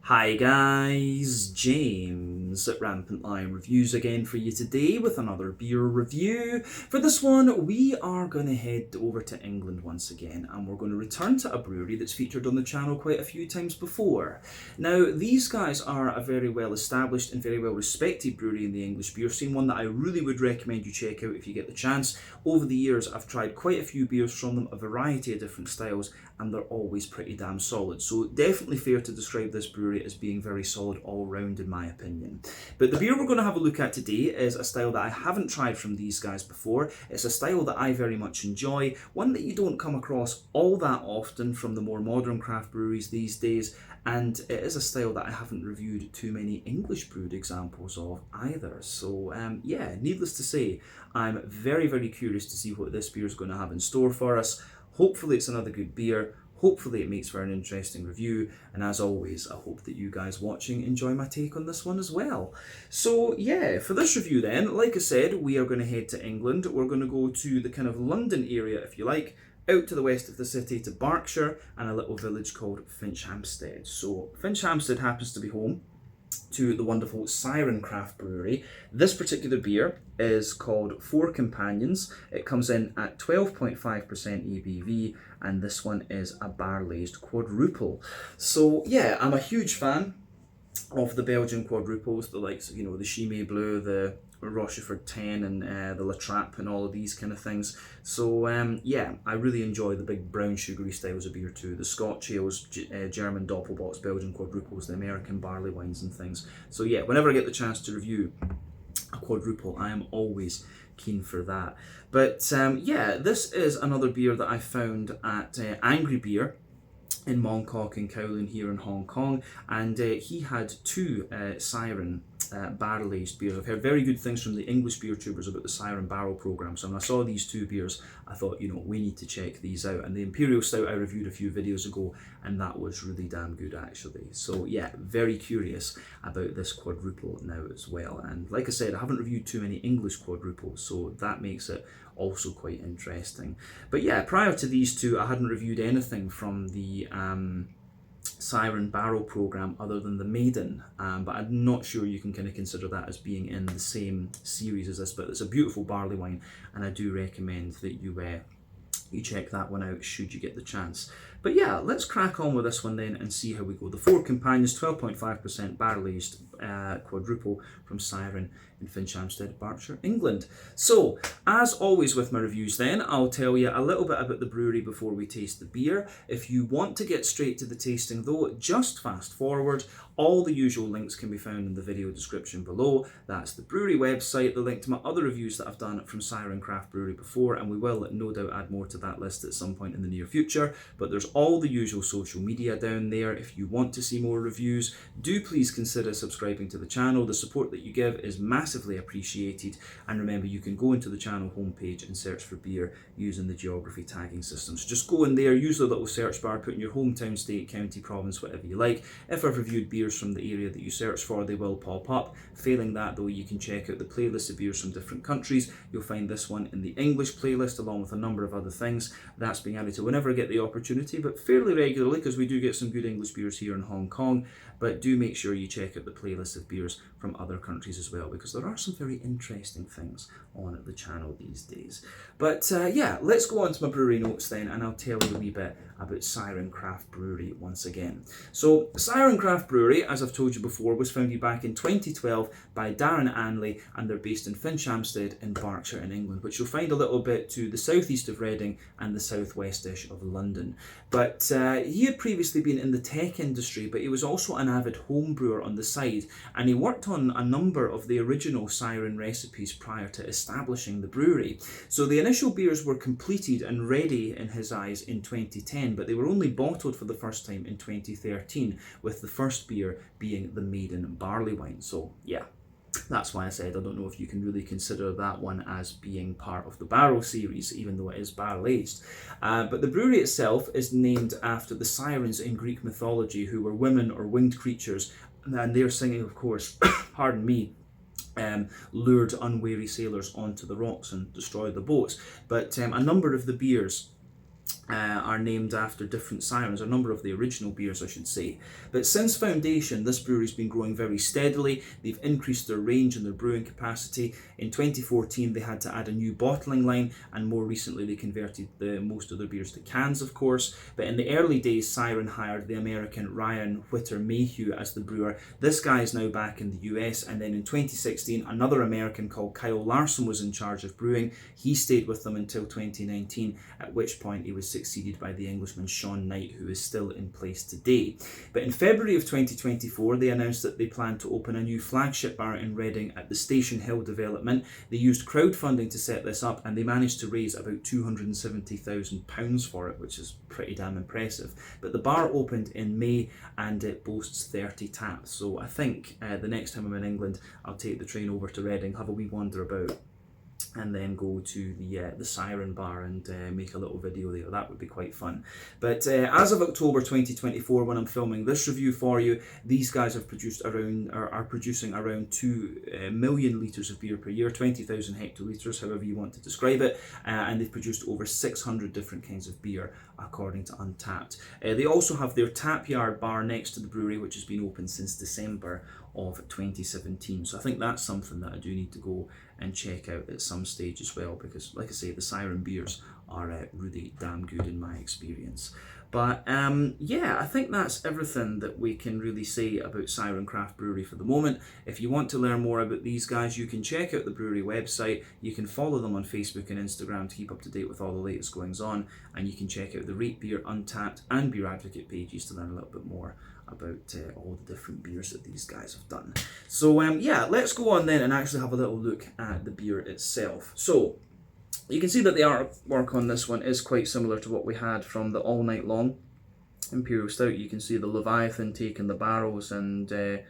Hi guys, James at Rampant Lion Reviews again for you today with another beer review. For this one, we are going to head over to England once again, and we're going to return to a brewery that's featured on the channel quite a few times before. Now, these guys are a very well established and very well respected brewery in the English beer scene, one that I really would recommend you check out if you get the chance. Over the years, I've tried quite a few beers from them, a variety of different styles, and they're always pretty damn solid. So definitely fair to describe this brewery as being very solid all round in my opinion. But the beer we're going to have a look at today is a style that I haven't tried from these guys before. It's a style that I very much enjoy, one that you don't come across all that often from the more modern craft breweries these days, and it is a style that I haven't reviewed too many English brewed examples of either. So yeah, needless to say, I'm very, very curious to see what this beer is going to have in store for us. Hopefully it's another good beer, hopefully it makes for an interesting review, and as always, I hope that you guys watching enjoy my take on this one as well. So yeah, for this review then, like I said, we are going to head to England. We're going to go to the kind of London area, if you like, out to the west of the city to Berkshire and a little village called Finchampstead. So Finchampstead happens to be home to the wonderful Siren craft brewery. This particular beer is called Four Companions. It comes in at 12.5% ABV, and this one is a barrel-aged quadruple. So yeah, I'm a huge fan of the Belgian quadruples, the likes of, the Chimay Bleu, the Rochefort 10 and the La Trappe and all of these kind of things. So yeah, I really enjoy the big brown sugary styles of beer too. The Scotch ales, German doppelbocks, Belgian quadruples, the American barley wines and things. So yeah, whenever I get the chance to review a quadruple, I am always keen for that. But yeah, this is another beer that I found at Angry Beer in Mongkok and Kowloon here in Hong Kong, and he had two Siren barrel-aged beers. I've heard very good things from the English beer tubers about the Siren barrel program, so when I saw these two beers, I thought, we need to check these out. And the Imperial Stout I reviewed a few videos ago, and that was really damn good actually. So yeah, very curious about this quadruple now as well. And like I said, I haven't reviewed too many English quadruples, so that makes it also quite interesting. But yeah, prior to these two, I hadn't reviewed anything from the Siren barrel program other than the Maiden, but I'm not sure you can kind of consider that as being in the same series as this, but it's a beautiful barley wine, and I do recommend that you check that one out should you get the chance. But yeah, let's crack on with this one then and see how we go. The Four Companions, 12.5% barrel-aged quadruple from Siren in Finchampstead, Berkshire, England. So, as always with my reviews then, I'll tell you a little bit about the brewery before we taste the beer. If you want to get straight to the tasting though, just fast forward. All the usual links can be found in the video description below. That's the brewery website, the link to my other reviews that I've done from Siren Craft Brewery before, and we will no doubt add more to that list at some point in the near future. But there's all the usual social media down there. If you want to see more reviews, do please consider subscribing to the channel. The support that you give is massively appreciated, and remember, you can go into the channel homepage and search for beer using the geography tagging system. So just go in there, use the little search bar, put in your hometown, state, county, province, whatever you like. If I've reviewed beers from the area that you search for, they will pop up. Failing that though, you can check out the playlist of beers from different countries. You'll find this one in the English playlist along with a number of other things. That's being added to whenever I get the opportunity, but fairly regularly, because we do get some good English beers here in Hong Kong. But do make sure you check out the playlist of beers from other countries as well, because there are some very interesting things on the channel these days. But yeah, let's go on to my brewery notes then, and I'll tell you a wee bit about Siren Craft Brewery once again. So Siren Craft Brewery, as I've told you before, was founded back in 2012 by Darren Anley, and they're based in Finchampstead in Berkshire in England, which you'll find a little bit to the southeast of Reading and the southwest-ish of London. But he had previously been in the tech industry, but he was also an avid home brewer on the side, and he worked on a number of the original Siren recipes prior to establishing the brewery. So the initial beers were completed and ready in his eyes in 2010, but they were only bottled for the first time in 2013, with the first beer being the Maiden barley wine. So yeah, that's why I said I don't know if you can really consider that one as being part of the barrel series, even though it is barrel aged. But the brewery itself is named after the Sirens in Greek mythology, who were women or winged creatures, and they're singing, of course, pardon me, lured unwary sailors onto the rocks and destroyed the boats. But a number of the beers are named after different sirens, a number of the original beers I should say. But since foundation, this brewery's been growing very steadily. They've increased their range and their brewing capacity. In 2014 they had to add a new bottling line, and more recently they converted most of their beers to cans, of course. But in the early days, Siren hired the American Ryan Whitter Mayhew as the brewer. This guy is now back in the US, and then in 2016 another American called Kyle Larson was in charge of brewing. He stayed with them until 2019, at which point he was succeeded by the Englishman Sean Knight, who is still in place today. But in February of 2024, they announced that they plan to open a new flagship bar in Reading at the Station Hill development. They used crowdfunding to set this up, and they managed to raise about £270,000 for it, which is pretty damn impressive. But the bar opened in May, and it boasts 30 taps. So I think the next time I'm in England, I'll take the train over to Reading, have a wee wander about, and then go to the Siren bar and make a little video there. That would be quite fun. But as of October 2024, when I'm filming this review for you, these guys have are producing around 2 million litres of beer per year, 20,000 hectolitres, however you want to describe it, and they've produced over 600 different kinds of beer, according to Untappd. They also have their tap yard bar next to the brewery, which has been open since December of 2017. So I think that's something that I do need to go and check out at some stage as well, because like I say, the Siren beers are really damn good in my experience. But yeah, I think that's everything that we can really say about Siren Craft Brewery for the moment. If you want to learn more about these guys, you can check out the brewery website. You can follow them on Facebook and Instagram to keep up to date with all the latest goings on, and you can check out the Rate Beer, Untappd and Beer Advocate pages to learn a little bit more about all the different beers that these guys have done. So yeah, let's go on then and actually have a little look at the beer itself. So you can see that the artwork on this one is quite similar to what we had from the All Night Long Imperial Stout. You can see the Leviathan taking the barrels and the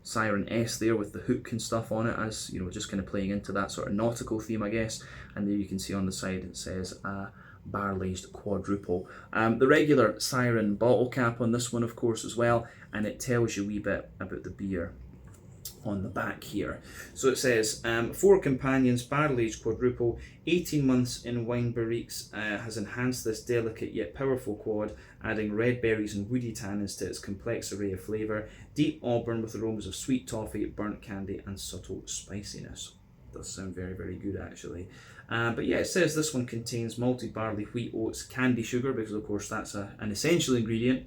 Siren S there with the hook and stuff on it, as you know, just kind of playing into that sort of nautical theme, I guess. And there you can see on the side it says barrel-aged quadruple. The regular Siren bottle cap on this one, of course, as well, and it tells you a wee bit about the beer on the back here. So it says 4 companions, barrel-aged quadruple, 18 months in wine barriques, has enhanced this delicate yet powerful quad, adding red berries and woody tannins to its complex array of flavour. Deep auburn with aromas of sweet toffee, burnt candy and subtle spiciness. Does sound very, very good actually. But yeah, it says this one contains malted barley, wheat, oats, candy sugar, because of course that's an essential ingredient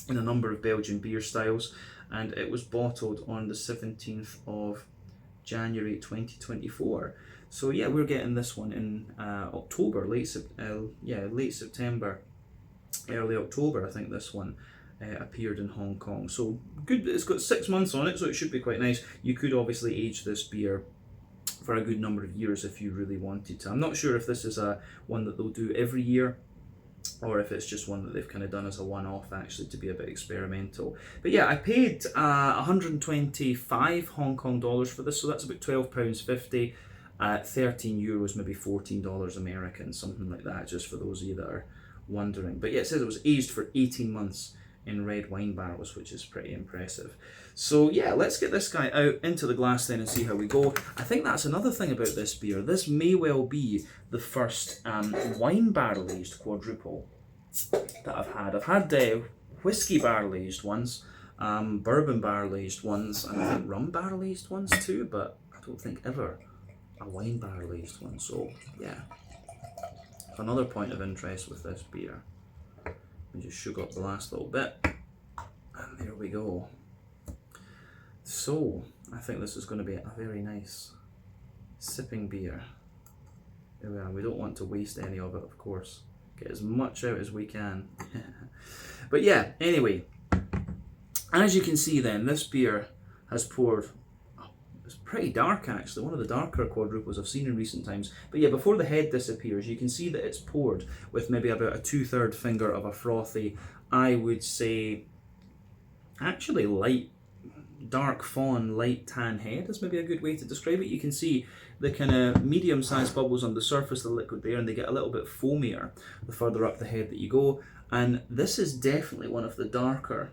in a number of Belgian beer styles, and it was bottled on the 17th of January 2024. So yeah, we're getting this one in October, late September, early October. I think this one appeared in Hong Kong. So good, it's got 6 months on it, so it should be quite nice. You could obviously age this beer for a good number of years if you really wanted to. I'm not sure if this is one that they'll do every year, or if it's just one that they've kind of done as a one-off actually to be a bit experimental. But yeah, I paid 125 Hong Kong dollars for this, so that's about £12.50, 13 euros, maybe $14 American, something like that, just for those of you that are wondering. But yeah, it says it was aged for 18 months in red wine barrels, which is pretty impressive. So yeah, let's get this guy out into the glass then and see how we go. I think that's another thing about this beer. This may well be the first wine barrel aged quadruple that I've had. I've had whiskey barrel aged ones, bourbon barrel aged ones, and I think rum barrel aged ones too, but I don't think ever a wine barrel aged one. So yeah, another point of interest with this beer. We just sugar up the last little bit, and there we go. So I think this is going to be a very nice sipping beer. There we are. We don't want to waste any of it, of course. Get as much out as we can. But yeah, anyway, as you can see then, this beer has poured. It's pretty dark actually, one of the darker quadruples I've seen in recent times. But yeah, before the head disappears, you can see that it's poured with maybe about a 2/3 finger of a frothy, I would say, actually light, dark fawn, light tan head is maybe a good way to describe it. You can see the kind of medium-sized bubbles on the surface of the liquid there, and they get a little bit foamier the further up the head that you go. And this is definitely one of the darker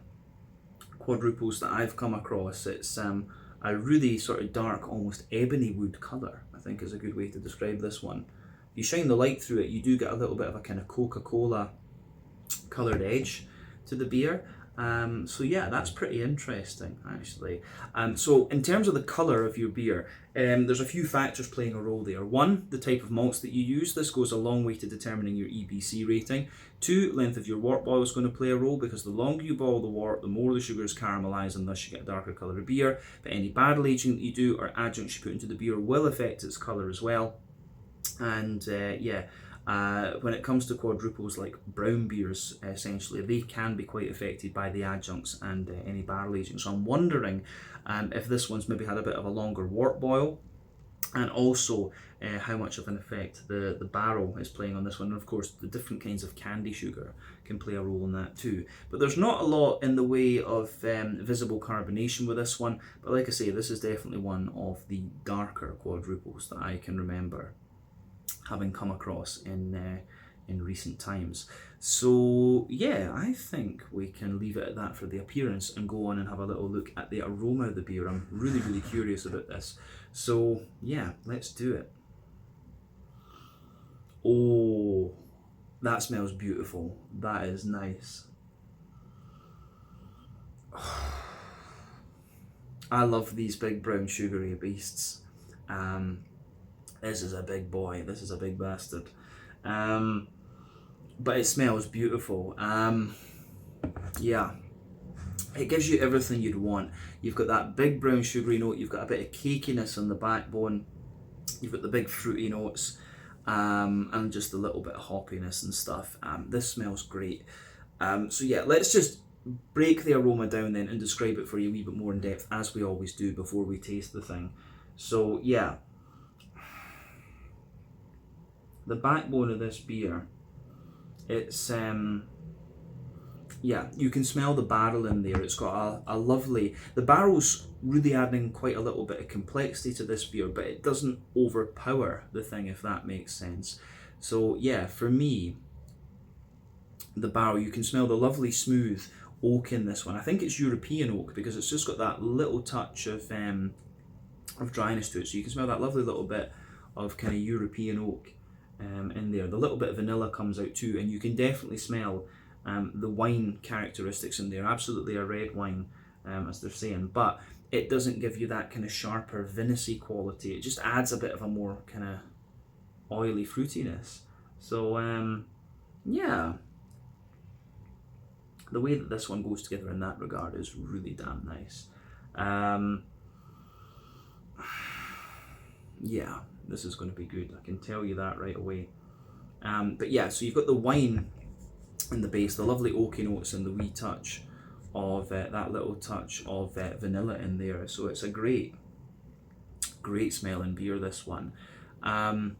quadruples that I've come across. It's a really sort of dark, almost ebony wood colour, I think is a good way to describe this one. you shine the light through it, you do get a little bit of a kind of Coca-Cola coloured edge to the beer. So yeah, that's pretty interesting actually. So in terms of the colour of your beer, there's a few factors playing a role there. One, the type of malts that you use. This goes a long way to determining your EBC rating. Two, length of your wort boil is going to play a role, because the longer you boil the wort, the more the sugars caramelise, and thus you get a darker colour of beer. But any barrel aging that you do or adjuncts you put into the beer will affect its colour as well. And when it comes to quadruples like brown beers, essentially, they can be quite affected by the adjuncts and any barrel aging. So I'm wondering if this one's maybe had a bit of a longer wort boil, and also how much of an effect the barrel is playing on this one. And of course, the different kinds of candy sugar can play a role in that too. But there's not a lot in the way of visible carbonation with this one. But like I say, this is definitely one of the darker quadruples that I can remember having come across in recent times. So yeah, I think we can leave it at that for the appearance and go on and have a little look at the aroma of the beer. I'm really curious about this. So yeah, let's do it. Oh, that smells beautiful. That is nice. I love these big brown sugary beasts. This is a big boy. This is a big bastard. But it smells beautiful. Yeah, it gives you everything you'd want. You've got that big brown sugary note. You've got a bit of cakiness on the backbone. You've got the big fruity notes, and just a little bit of hoppiness and stuff. This smells great. So yeah, let's just break the aroma down then and describe it for you a wee bit more in depth, as we always do before we taste the thing. So yeah, the backbone of this beer, it's yeah, you can smell the barrel in there. It's got a lovely, the barrel's really adding quite a little bit of complexity to this beer, but it doesn't overpower the thing, if that makes sense. So yeah, for me, the barrel, you can smell the lovely smooth oak in this one. I think it's European oak, because it's just got that little touch of dryness to it. So you can smell that lovely little bit of kind of European oak in there. The little bit of vanilla comes out too, and you can definitely smell the wine characteristics in there. Absolutely a red wine, as they're saying, but it doesn't give you that kind of sharper vinous quality. It just adds a bit of a more kind of oily fruitiness. So yeah, the way that this one goes together in that regard is really damn nice. Yeah, this is going to be good, I can tell you that right away. But yeah, so you've got the wine in the base, the lovely oaky notes, and the wee touch of that little touch of vanilla in there. So it's a great smelling beer, this one. On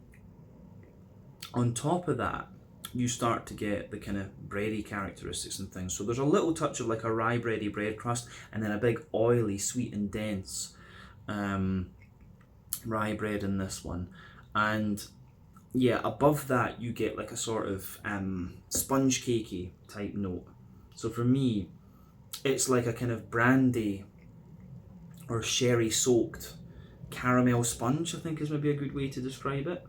top of that, you start to get the kind of bready characteristics and things. So there's a little touch of like a rye bready bread crust, and then a big oily, sweet and dense rye bread in this one. And yeah, above that you get like a sort of sponge cakey type note. So for me, it's like a kind of brandy or sherry soaked caramel sponge, I think is maybe a good way to describe it.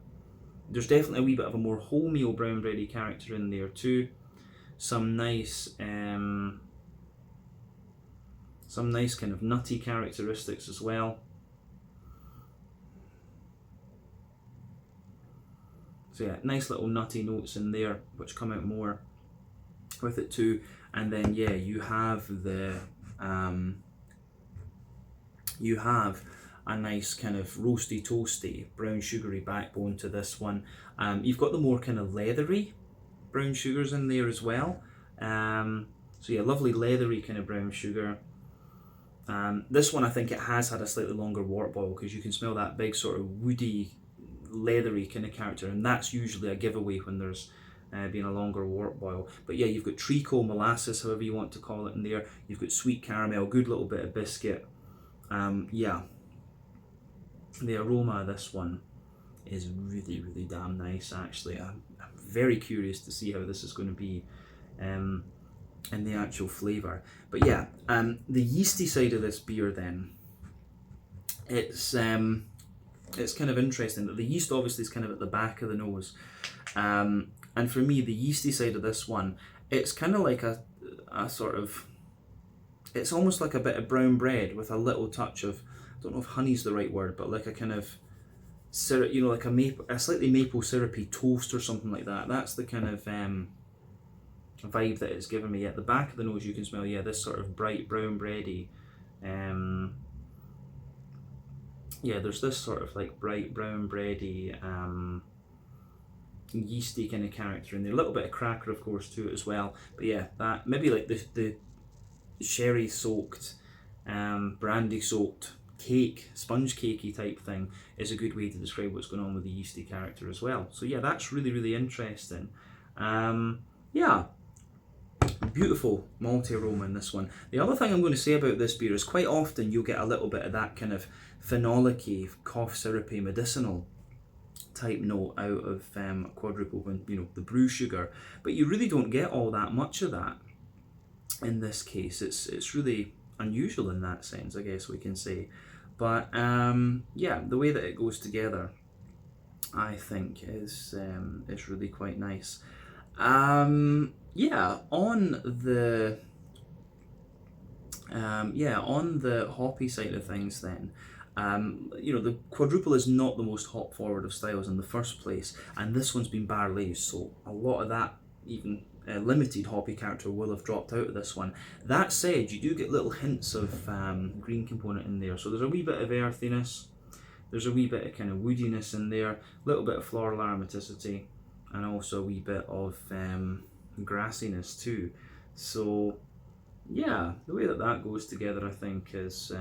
There's definitely a wee bit of a more wholemeal brown bready character in there too. Some nice kind of nutty characteristics as well. So yeah, nice little nutty notes in there, which come out more with it too. And then yeah, you have the you have a nice kind of roasty toasty brown sugary backbone to this one. You've got the more kind of leathery brown sugars in there as well. So yeah, lovely leathery kind of brown sugar. This one, I think it has had a slightly longer wort boil, because you can smell that big sort of woody, leathery kind of character, and that's usually a giveaway when there's been a longer wort boil. But yeah, you've got treacle, molasses, however you want to call it, in there. You've got sweet caramel, good little bit of biscuit. Yeah, the aroma of this one is really damn nice actually. I'm very curious to see how this is going to be in the actual flavour. But yeah, the yeasty side of this beer then, it's it's kind of interesting that the yeast obviously is kind of at the back of the nose. And for me, the yeasty side of this one, it's kind of like a sort of, it's almost like a bit of brown bread with a little touch of, I don't know if honey's the right word, but like a kind of syrup, you know, like a slightly maple syrupy toast or something like that. That's the kind of vibe that it's given me. At the back of the nose you can smell, yeah, this sort of bright brown bready, yeah, there's this sort of like bright brown bready, yeasty kind of character in there. A little bit of cracker of course to it as well, but yeah, that maybe like the sherry soaked, brandy soaked cake, sponge cakey type thing is a good way to describe what's going on with the yeasty character as well. So yeah, that's really interesting. Yeah, beautiful malty aroma in this one. The other thing I'm going to say about this beer is quite often you'll get a little bit of that kind of phenolic-y, cough syrupy, medicinal type note out of Quadrupel, when you know the brew sugar, but you really don't get all that much of that in this case. It's really unusual in that sense, I guess we can say. But yeah, the way that it goes together, I think, is really quite nice. Yeah, on the hoppy side of things, then. You know, the Quadrupel is not the most hop forward of styles in the first place, and this one's been barrel aged, so a lot of that even limited hoppy character will have dropped out of this one. That said, you do get little hints of green component in there, so there's a wee bit of earthiness, there's a wee bit of kind of woodiness in there, a little bit of floral aromaticity, and also a wee bit of grassiness too. So yeah, the way that that goes together, I think, is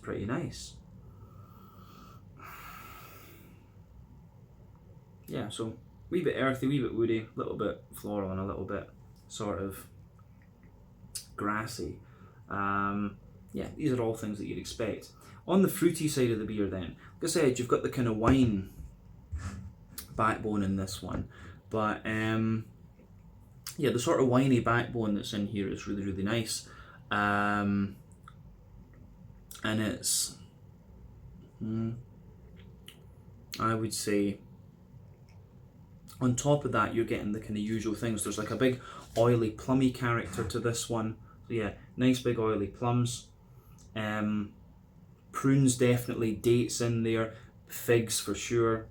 pretty nice. Yeah, so wee bit earthy, wee bit woody, a little bit floral, and a little bit sort of grassy. Yeah, these are all things that you'd expect. On the fruity side of the beer then, like I said, you've got the kind of wine backbone in this one, but yeah, the sort of winey backbone that's in here is really nice. And it's, I would say, on top of that, you're getting the kind of usual things. There's like a big oily plummy character to this one. So yeah, nice big oily plums. Prunes definitely, dates in there, figs for sure,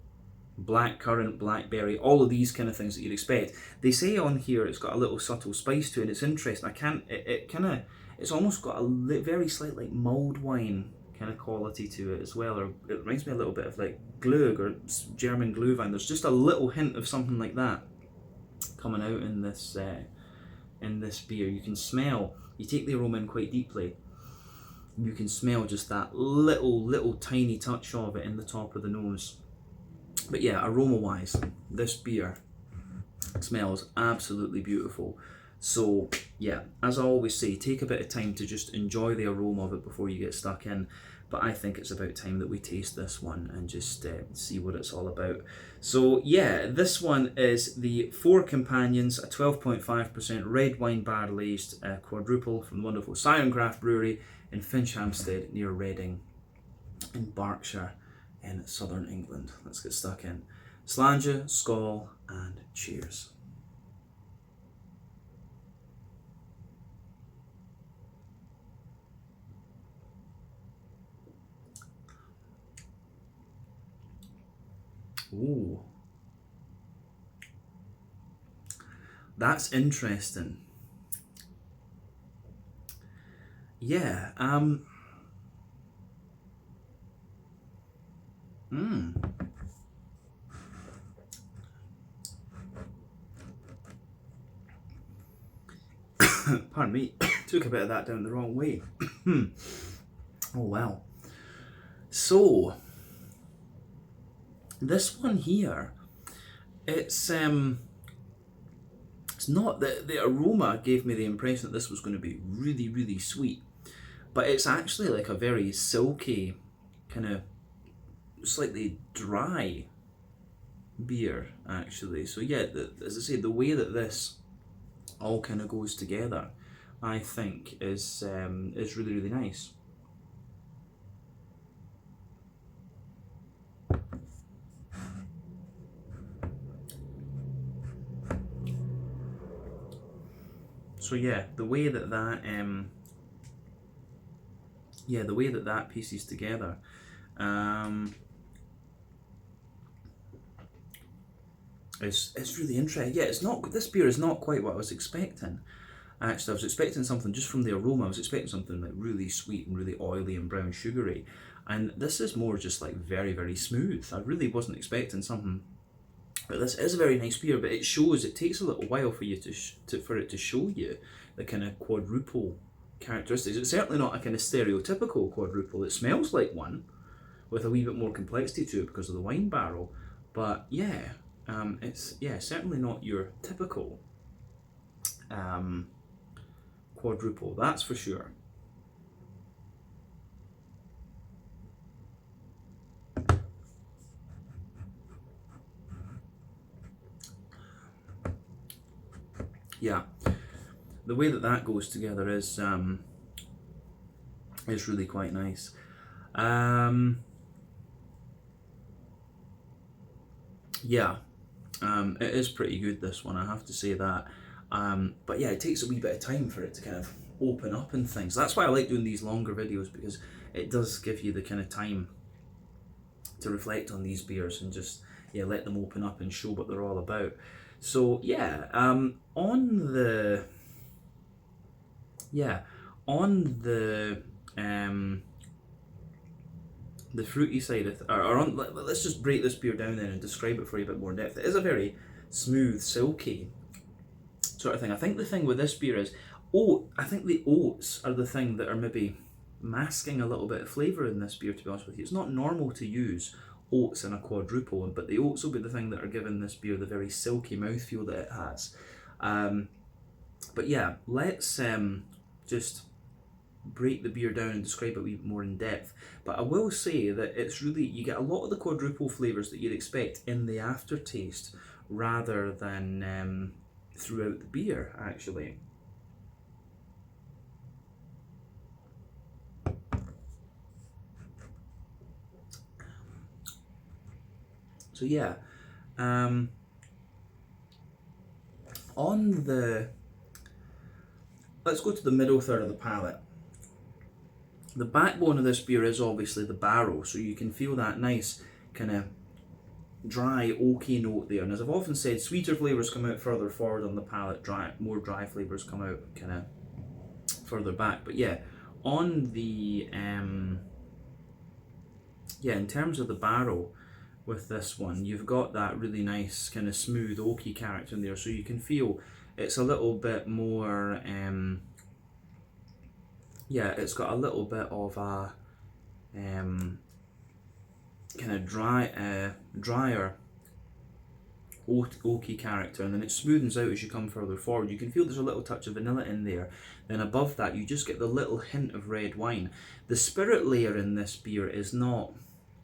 blackcurrant, blackberry, all of these kind of things that you'd expect. They say on here it's got a little subtle spice to it, and it's interesting. It's almost got a very slight like mulled wine kind of quality to it as well, or it reminds me a little bit of like Glück or German Glühwein. There's just a little hint of something like that coming out in this beer. You can smell, you take the aroma in quite deeply, you can smell just that little tiny touch of it in the top of the nose. But yeah, aroma wise, this beer smells absolutely beautiful. So yeah, as I always say, take a bit of time to just enjoy the aroma of it before you get stuck in. But I think it's about time that we taste this one and just see what it's all about. So yeah, this one is the Four Companions, a 12.5% red wine barrel aged Quadrupel from the wonderful Siren Craft Brewery in Finchampstead near Reading in Berkshire in southern England. Let's get stuck in. Slàinte, skål, and cheers. Ooh, that's interesting. Yeah, pardon me, took a bit of that down the wrong way. Oh well. So this one here, it's not, the aroma gave me the impression that this was going to be really sweet, but it's actually like a very silky, kind of slightly dry beer actually. So yeah, as I say, the way that this all kind of goes together, I think is really nice. So yeah, the way that that pieces together, it's really interesting. Yeah, this beer is not quite what I was expecting. Actually, I was expecting something just from the aroma. I was expecting something like really sweet and really oily and brown sugary, and this is more just like very, very smooth. I really wasn't expecting something. But this is a very nice beer, but it shows. It takes a little while for you for it to show you the kind of quadruple characteristics. It's certainly not a kind of stereotypical quadruple. It smells like one, with a wee bit more complexity to it because of the wine barrel. But yeah, it's certainly not your typical quadruple. That's for sure. Yeah, the way that goes together is really quite nice. Yeah, it is pretty good, this one, I have to say that. But yeah, it takes a wee bit of time for it to kind of open up and things. That's why I like doing these longer videos, because it does give you the kind of time to reflect on these beers and just let them open up and show what they're all about. So yeah, on the fruity side of let's just break this beer down then and describe it for you a bit more in depth. It is a very smooth, silky sort of thing. I think the thing with this beer is, I think the oats are the thing that are maybe masking a little bit of flavour in this beer, to be honest with you. It's not normal to use oats in a quadruple, but the oats will be the thing that are giving this beer the very silky mouthfeel that it has. But yeah, let's just break the beer down and describe it a wee bit more in depth. But I will say that it's really, you get a lot of the quadruple flavours that you'd expect in the aftertaste rather than throughout the beer, actually. So yeah, let's go to the middle third of the palate. The backbone of this beer is obviously the barrel, so you can feel that nice kind of dry oaky note there. And as I've often said, sweeter flavours come out further forward on the palate, more dry flavours come out kind of further back. But yeah, on the in terms of the barrel with this one, you've got that really nice kind of smooth oaky character in there, so you can feel it's a little bit more it's got a little bit of a kind of drier oaky character, and then it smoothens out as you come further forward. You can feel there's a little touch of vanilla in there. Then above that, you just get the little hint of red wine. The spirit layer in this beer is not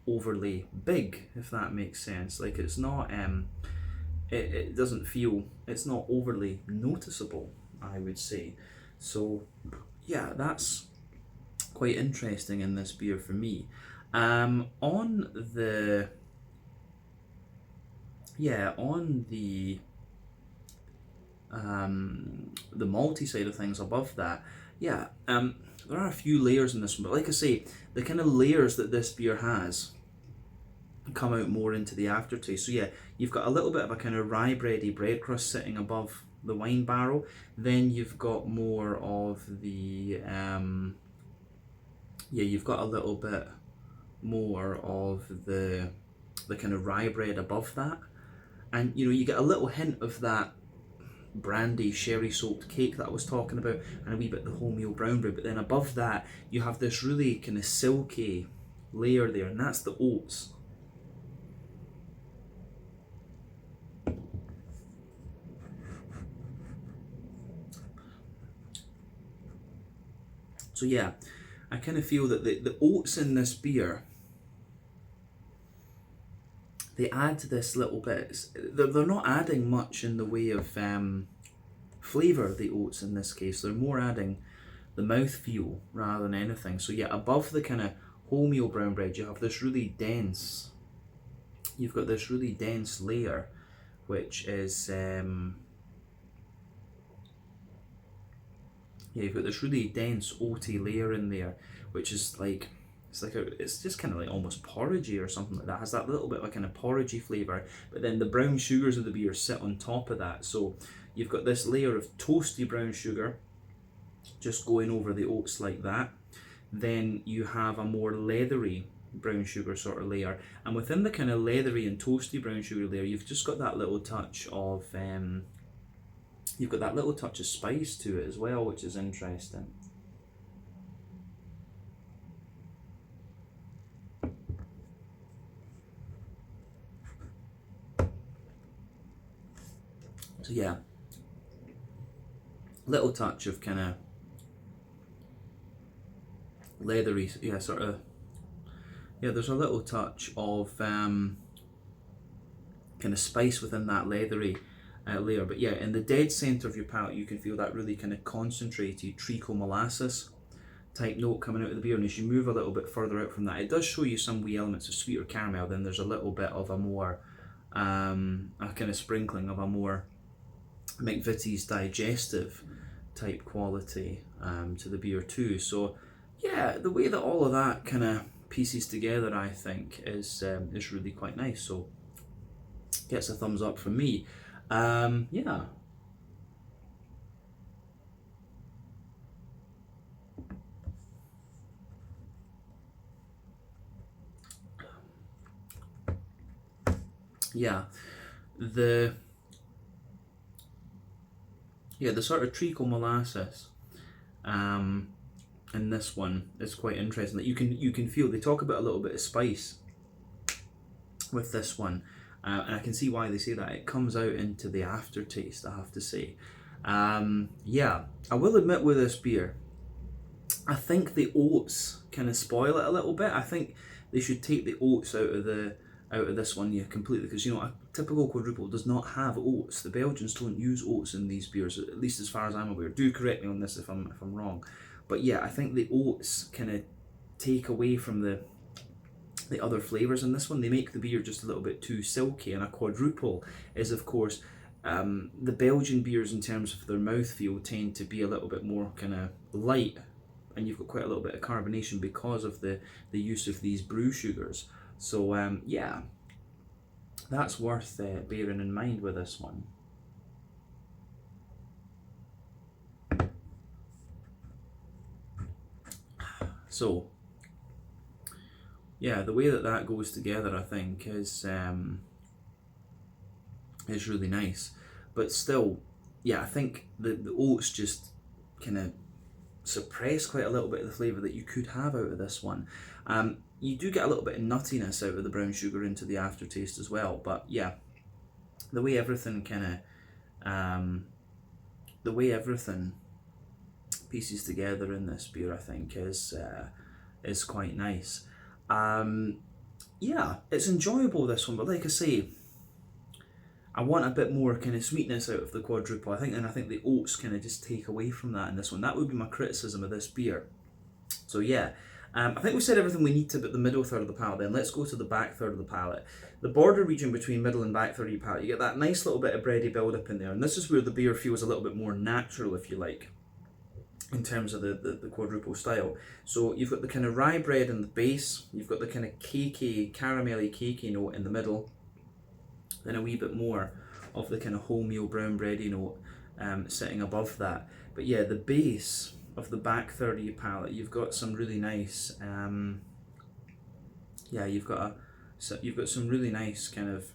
overly big, if that makes sense. Like, it's not it doesn't feel, it's not overly noticeable, I would say. So yeah, that's quite interesting in this beer for me. On the malty side of things above that, there are a few layers in this one, but like I say, the kind of layers that this beer has come out more into the aftertaste. So yeah, you've got a little bit of a kind of rye bready bread crust sitting above the wine barrel. Then you've got more of the you've got a little bit more of the kind of rye bread above that, and you get a little hint of that brandy sherry soaked cake that I was talking about, and a wee bit of the wholemeal brown bread. But then above that, you have this really kind of silky layer there, and that's the oats. So yeah, I kind of feel that the oats in this beer, they add this little bit. They're not adding much in the way of flavour, the oats in this case. They're more adding the mouthfeel rather than anything. So yeah, above the kind of wholemeal brown bread, you have this really dense, you've got this really dense layer, which is yeah, you've got this really dense oaty layer in there, which is like, it's just kind of like almost porridgey or something like that. It has that little bit of a kind of porridgey flavour, but then the brown sugars of the beer sit on top of that. So you've got this layer of toasty brown sugar just going over the oats like that. Then you have a more leathery brown sugar sort of layer, and within the kind of leathery and toasty brown sugar layer, you've just got that little touch of you've got that little touch of spice to it as well, which is interesting. So yeah, little touch of kind of leathery, yeah, sort of, yeah, there's a little touch of kind of spice within that leathery layer. But yeah, in the dead centre of your palate, you can feel that really kind of concentrated treacle molasses type note coming out of the beer. And as you move a little bit further out from that, it does show you some wee elements of sweeter caramel. Then there's a little bit of a more, a kind of sprinkling of a more McVitie's digestive type quality to the beer too. So yeah, the way that all of that kind of pieces together, I think, is really quite nice. So gets a thumbs up from me. Yeah. Yeah, the sort of treacle molasses in this one is quite interesting. That you can feel, they talk about a little bit of spice with this one, and I can see why they say that. It comes out into the aftertaste, I have to say. Yeah, I will admit with this beer, I think the oats kind of spoil it a little bit. I think they should take the oats out of this one, yeah, completely, because you know, a typical quadruple does not have oats. The Belgians don't use oats in these beers, at least as far as I'm aware. Do correct me on this if I'm wrong, but yeah, I think the oats kind of take away from the other flavours in this one. They make the beer just a little bit too silky, and a quadruple is, of course, the Belgian beers in terms of their mouthfeel tend to be a little bit more kind of light, and you've got quite a little bit of carbonation because of the use of these brew sugars. So yeah, that's worth bearing in mind with this one. So yeah, the way that goes together, I think, is really nice. But still, yeah, I think the oats just kind of suppress quite a little bit of the flavour that you could have out of this one. You do get a little bit of nuttiness out of the brown sugar into the aftertaste as well. But yeah, the way everything kind of, the way everything pieces together in this beer, I think, is quite nice. Yeah, it's enjoyable, this one, but like I say, I want a bit more kind of sweetness out of the quadruple, I think, and I think the oats kind of just take away from that in this one. That would be my criticism of this beer. So yeah, I think we said everything we need to about the middle third of the palate. Then let's go to the back third of the palate. The border region between middle and back third of your palate, you get that nice little bit of bready build-up in there, and this is where the beer feels a little bit more natural, if you like, in terms of the quadruple style. So you've got the kind of rye bread in the base, you've got the kind of cakey, caramelly cakey note in the middle, then a wee bit more of the kind of wholemeal brown bready note sitting above that. But yeah, the base of the back third of your palate, you've got some really nice, yeah, you've got some really nice kind of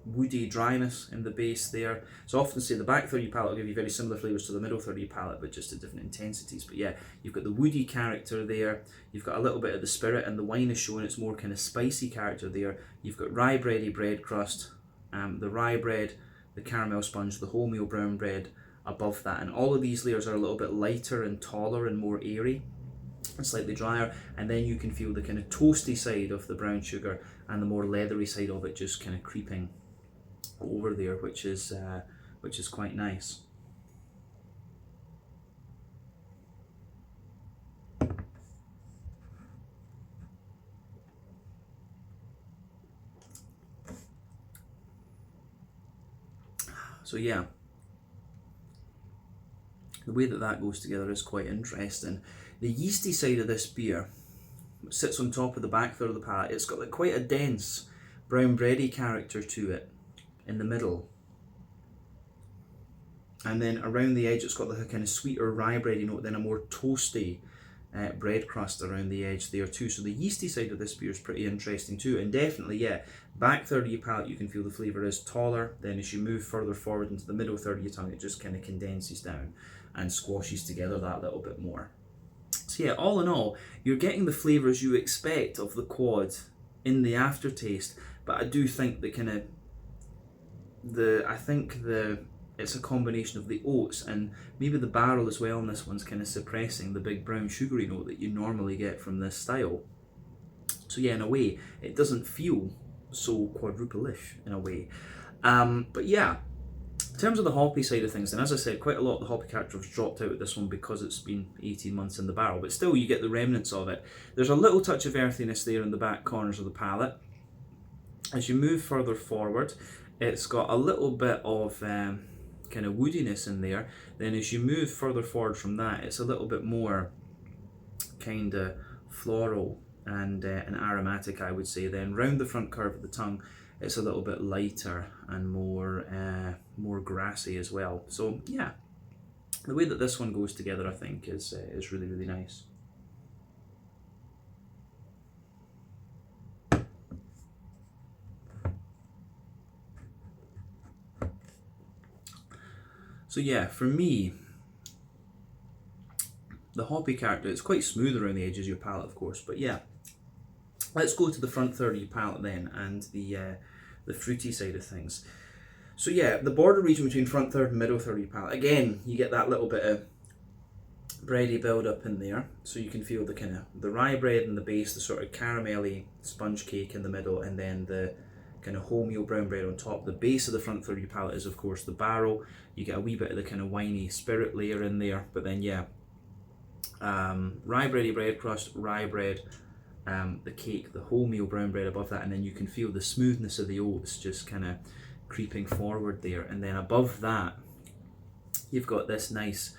woody dryness in the base there. So I often say the back third of your palate will give you very similar flavours to the middle third of your palate, but just at different intensities. But yeah, you've got the woody character there, you've got a little bit of the spirit, and the wine is showing its more kind of spicy character there. You've got rye bready bread crust, the rye bread, the caramel sponge, the wholemeal brown bread above that, and all of these layers are a little bit lighter and taller and more airy and slightly drier, and then you can feel the kind of toasty side of the brown sugar and the more leathery side of it just kind of creeping over there, which is quite nice. So yeah, the way that that goes together is quite interesting. The yeasty side of this beer sits on top of the back third of the palate. It's got like quite a dense brown bready character to it in the middle. And then around the edge it's got like a kind of sweeter rye bready note, then a more toasty bread crust around the edge there too. So the yeasty side of this beer is pretty interesting too. And definitely, yeah, back third of your palate you can feel the flavour is taller. Then as you move further forward into the middle third of your tongue, it just kind of condenses down and squashes together that little bit more. So yeah, all in all, you're getting the flavours you expect of the quad in the aftertaste, but I do think the kind of it's a combination of the oats and maybe the barrel as well, and this one's kind of suppressing the big brown sugary note that you normally get from this style. So yeah, in a way, it doesn't feel so quadruple-ish in a way. But yeah, in terms of the hoppy side of things, and as I said, quite a lot of the hoppy character has dropped out of this one because it's been 18 months in the barrel, but still you get the remnants of it. There's a little touch of earthiness there in the back corners of the palate. As you move further forward, it's got a little bit of kind of woodiness in there. Then as you move further forward from that, it's a little bit more kind of floral and aromatic, I would say. Then round the front curve of the tongue, it's a little bit lighter and more grassy as well. So yeah, the way that this one goes together, I think, is really, really nice. So yeah, for me, the hoppy character, it's quite smooth around the edges of your palate, of course, but yeah. Let's go to the front third of your palate then, and the fruity side of things. So yeah, the border region between front third and middle third of your palate, again, you get that little bit of bready build up in there, so you can feel the kind of the rye bread in the base, the sort of caramelly sponge cake in the middle, and then the kind of wholemeal brown bread on top. The base of the front third of your palate is of course the barrel. You get a wee bit of the kind of winey spirit layer in there, but then yeah, rye bready bread crust, rye bread, the cake, the wholemeal brown bread above that, and then you can feel the smoothness of the oats just kind of creeping forward there, and then above that you've got this nice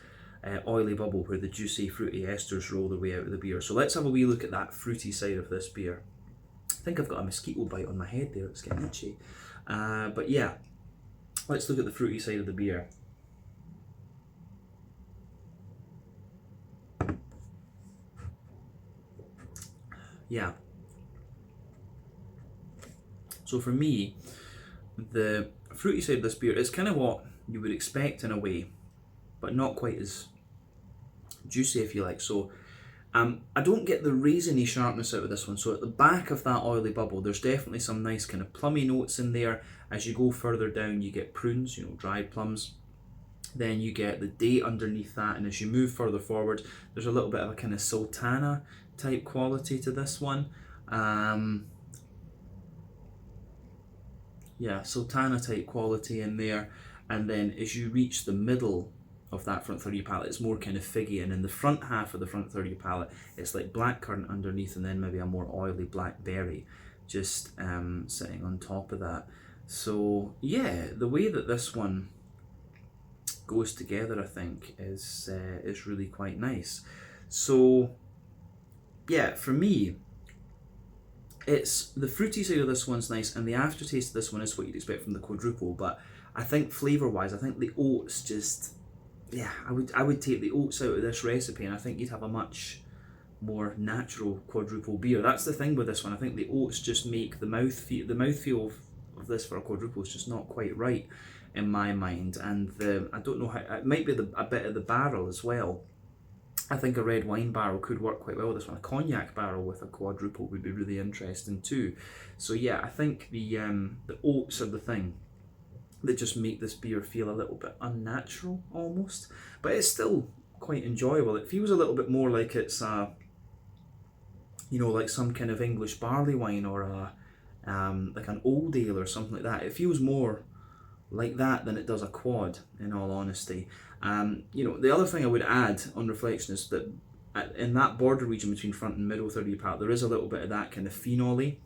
oily bubble where the juicy fruity esters roll their way out of the beer. So let's have a wee look at that fruity side of this beer. I think I've got a mosquito bite on my head there, it's getting itchy. But yeah, let's look at the fruity side of the beer. Yeah. So for me, the fruity side of this beer is kind of what you would expect in a way, but not quite as juicy, if you like. So I don't get the raisiny sharpness out of this one. So at the back of that oily bubble, there's definitely some nice kind of plummy notes in there. As you go further down, you get prunes, dried plums. Then you get the date underneath that, and as you move further forward, there's a little bit of a kind of sultana type quality to this one. Yeah, sultana type quality in there. And then as you reach the middle of that front third of your palate, it's more kind of figgy, and in the front half of the front third of your palate, it's like blackcurrant underneath, and then maybe a more oily blackberry just sitting on top of that. So yeah, the way that this one goes together, I think, is really quite nice. So yeah, for me, it's the fruity side of this one's nice, and the aftertaste of this one is what you'd expect from the quadruple. But I think flavour-wise, I think the oats just, yeah, I would take the oats out of this recipe, and I think you'd have a much more natural quadruple beer. That's the thing with this one. I think the oats just make the mouthfeel of this for a quadruple is just not quite right in my mind. And I don't know how, it might be a bit of the barrel as well. I think a red wine barrel could work quite well with this one. A cognac barrel with a quadruple would be really interesting too. So yeah, I think the oats are the thing that just make this beer feel a little bit unnatural almost, but it's still quite enjoyable. It feels a little bit more like it's like some kind of English barley wine, or like an old ale or something like that. It feels more like that than it does a quad, in all honesty. The other thing I would add on reflection is that in that border region between front and middle third of your palate, there is a little bit of that kind of phenol-y,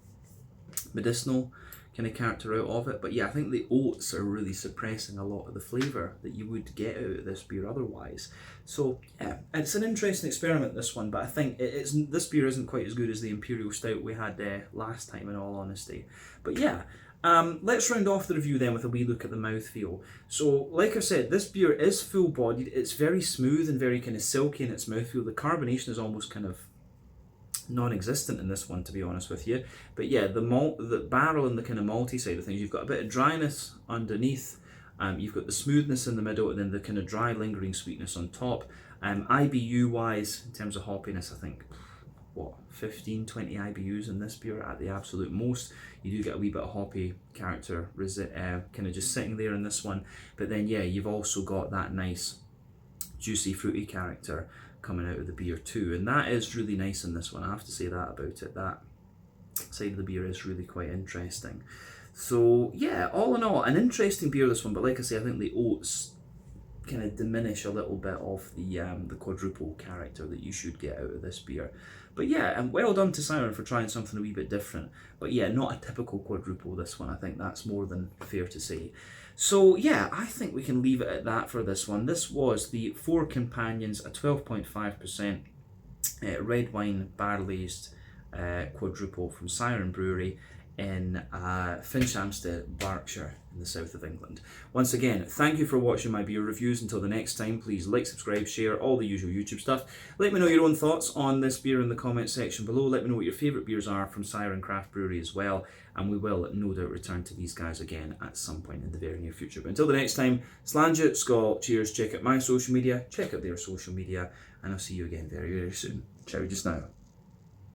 medicinal kind of character out of it. But yeah, I think the oats are really suppressing a lot of the flavour that you would get out of this beer otherwise. So yeah, it's an interesting experiment, this one, but I think this beer isn't quite as good as the Imperial Stout we had last time, in all honesty. But yeah, let's round off the review then with a wee look at the mouthfeel. So, like I said, this beer is full-bodied. It's very smooth and very kind of silky in its mouthfeel. The carbonation is almost kind of non-existent in this one, to be honest with you. But yeah, the barrel and the kind of malty side of things, you've got a bit of dryness underneath, you've got the smoothness in the middle, and then the kind of dry lingering sweetness on top. IBU wise, in terms of hoppiness, I think 15, 20 IBUs in this beer at the absolute most. You do get a wee bit of hoppy character kind of just sitting there in this one, but then yeah, you've also got that nice juicy fruity character coming out of the beer too, and that is really nice in this one. I have to say that about it. That side of the beer is really quite interesting. So yeah, all in all, an interesting beer, this one, but like I say, I think the oats kind of diminish a little bit of the quadruple character that you should get out of this beer. But yeah, and well done to Siren for trying something a wee bit different. But yeah, not a typical quadruple, this one. I think that's more than fair to say. So yeah, I think we can leave it at that for this one. This was the Four Companions, a 12.5% red wine barrel-aged quadruple from Siren Brewery in Finchampstead, Berkshire, in the south of England. Once again, thank you for watching my beer reviews. Until the next time, please like, subscribe, share, all the usual YouTube stuff. Let me know your own thoughts on this beer in the comment section below. Let me know what your favourite beers are from Siren Craft Brewery as well, and we will no doubt return to these guys again at some point in the very near future. But until the next time, Slàinte, Skål, cheers, check out my social media, check out their social media, and I'll see you again very, very soon. Ciao just now.